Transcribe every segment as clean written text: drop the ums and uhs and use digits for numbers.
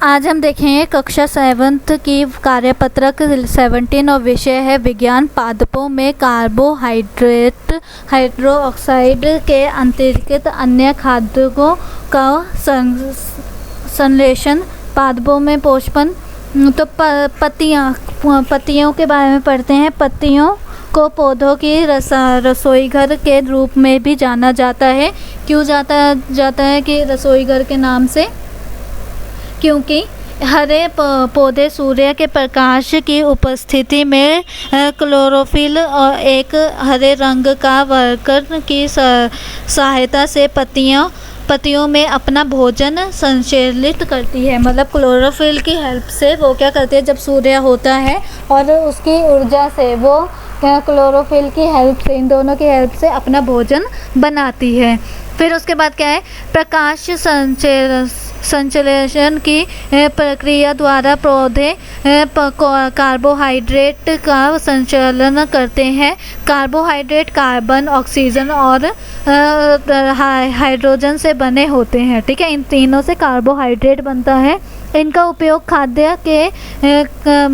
आज हम देखेंगे कक्षा 7th की कार्यपत्रक 17 और विषय है विज्ञान पादपों में कार्बोहाइड्रेट हाइड्रोक्साइड के अतिरिक्त अन्य खाद्यों का संश्लेषण पादपों में पोषण। तो पत्तियों के बारे में पढ़ते हैं। पत्तियों को पौधों की रसोईघर के रूप में भी जाना जाता है। क्यों जाता है कि रसोईघर के नाम से? क्योंकि हरे पौधे सूर्य के प्रकाश की उपस्थिति में क्लोरोफिल और एक हरे रंग का वर्कर की सहायता से पत्तियों में अपना भोजन संचालित करती है। मतलब क्लोरोफिल की हेल्प से वो क्या करती है, जब सूर्य होता है और उसकी ऊर्जा से वो क्लोरोफिल की हेल्प से, इन दोनों की हेल्प से अपना भोजन बनाती है। फिर उसके बाद क्या है, प्रकाश संश्लेषण की प्रक्रिया द्वारा पौधे कार्बोहाइड्रेट का संचालन करते हैं। कार्बोहाइड्रेट कार्बन, ऑक्सीजन और हाइड्रोजन से बने होते हैं। ठीक है, इन तीनों से कार्बोहाइड्रेट बनता है। इनका उपयोग खाद्य के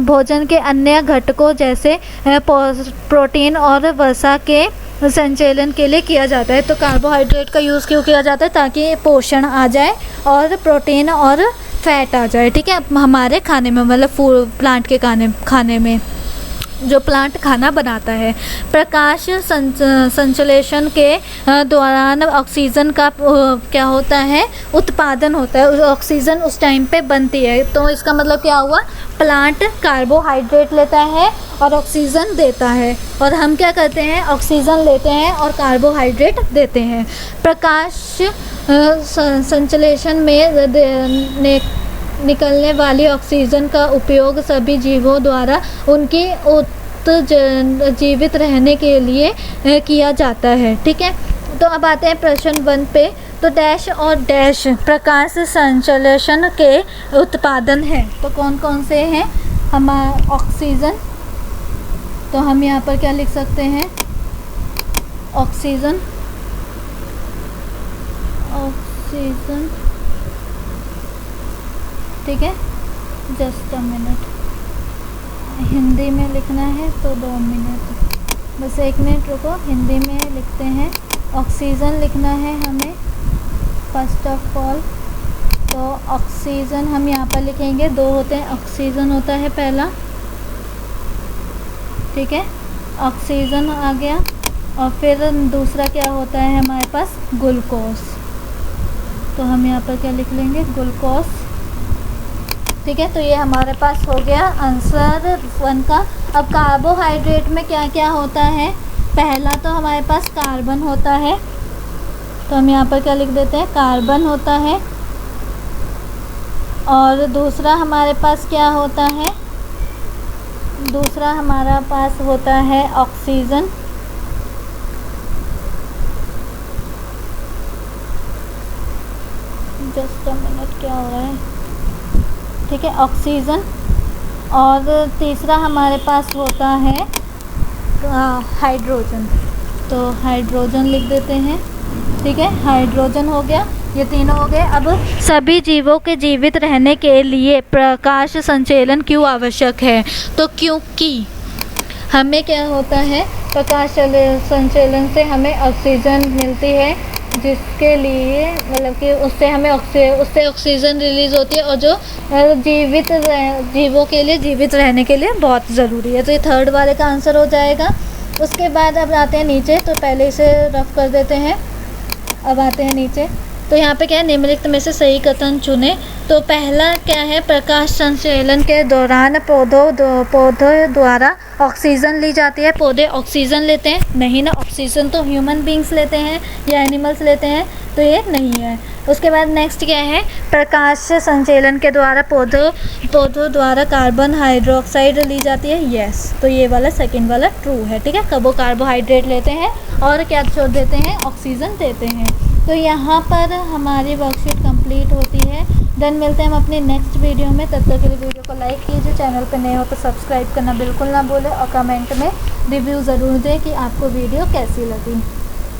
भोजन के अन्य घटकों जैसे प्रोटीन और वसा के संचालन के लिए किया जाता है। तो कार्बोहाइड्रेट का यूज़ क्यों किया जाता है? ताकि पोषण आ जाए और प्रोटीन और फैट आ जाए। ठीक है, हमारे खाने में, मतलब प्लांट के खाने में जो प्लांट खाना बनाता है। प्रकाश संश्लेषण के दौरान ऑक्सीजन का क्या होता है, उत्पादन होता है। ऑक्सीजन उस टाइम पे बनती है। तो इसका मतलब क्या हुआ, प्लांट कार्बोहाइड्रेट लेता है और ऑक्सीजन देता है, और हम क्या करते हैं, ऑक्सीजन लेते हैं और कार्बोहाइड्रेट देते हैं। प्रकाश संश्लेषण में निकलने वाली ऑक्सीजन का उपयोग सभी जीवों द्वारा उनकी जीवित रहने के लिए किया जाता है। ठीक है, तो अब आते हैं प्रश्न 1 पे। तो डैश और डैश प्रकाश संश्लेषण के उत्पादन हैं। तो कौन कौन से हैं? हमारा ऑक्सीजन, तो हम यहाँ पर क्या लिख सकते हैं, ऑक्सीजन ठीक है, जस्ट अ मिनट, हिंदी में लिखना है तो 2 मिनट, बस 1 मिनट रुको, हिंदी में लिखते हैं। ऑक्सीजन लिखना है हमें फर्स्ट ऑफ ऑल। तो ऑक्सीजन हम यहाँ पर लिखेंगे, 2 होते हैं। ऑक्सीजन होता है पहला, ठीक है, ऑक्सीजन आ गया। और फिर दूसरा क्या होता है हमारे पास, ग्लूकोज। तो हम यहाँ पर क्या लिख लेंगे, ग्लूकोज। ठीक है, तो ये हमारे पास हो गया आंसर 1 का। अब कार्बोहाइड्रेट में क्या क्या होता है? पहला तो हमारे पास कार्बन होता है, तो हम यहाँ पर क्या लिख देते हैं, कार्बन होता है। और दूसरा हमारे पास क्या होता है, दूसरा हमारा पास होता है ऑक्सीजन। जस्ट अ मिनट, क्या हो रहा है, ठीक है, ऑक्सीजन। और तीसरा हमारे पास होता है हाइड्रोजन, तो हाइड्रोजन लिख देते हैं। ठीक है, हाइड्रोजन हो गया, ये तीनों हो गए। अब सभी जीवों के जीवित रहने के लिए प्रकाश संश्लेषण क्यों आवश्यक है? तो क्योंकि हमें क्या होता है, प्रकाश संश्लेषण से हमें ऑक्सीजन मिलती है, जिसके लिए मतलब कि उससे ऑक्सीजन रिलीज़ होती है, और जो जीवों के लिए जीवित रहने के लिए बहुत ज़रूरी है। तो ये 3rd वाले का आंसर हो जाएगा। उसके बाद अब आते हैं नीचे, तो पहले इसे रफ कर देते हैं। अब आते हैं नीचे, तो यहाँ पे क्या है, निम्नलिखित में से सही कथन चुने। तो पहला क्या है, प्रकाश संश्लेषण के दौरान पौधों द्वारा ऑक्सीजन ली जाती है। पौधे ऑक्सीजन लेते हैं? नहीं ना, ऑक्सीजन तो ह्यूमन बींग्स लेते हैं या एनिमल्स लेते हैं, तो ये नहीं है। उसके बाद नेक्स्ट क्या है, प्रकाश संश्लेषण के द्वारा पौधों द्वारा कार्बन हाइड्रोक्साइड ली जाती है। यस, तो ये वाला सेकंड वाला ट्रू है। ठीक है, कब वो कार्बोहाइड्रेट लेते हैं और क्या छोड़ देते हैं, ऑक्सीजन देते हैं। तो यहाँ पर हमारी वर्कशीट कंप्लीट होती है। देन मिलते हैं हम अपनी नेक्स्ट वीडियो में। तब तक के लिए वीडियो को लाइक कीजिए, चैनल पर नए हो तो सब्सक्राइब करना बिल्कुल ना भूलें, और कमेंट में रिव्यू ज़रूर दें कि आपको वीडियो कैसी लगी।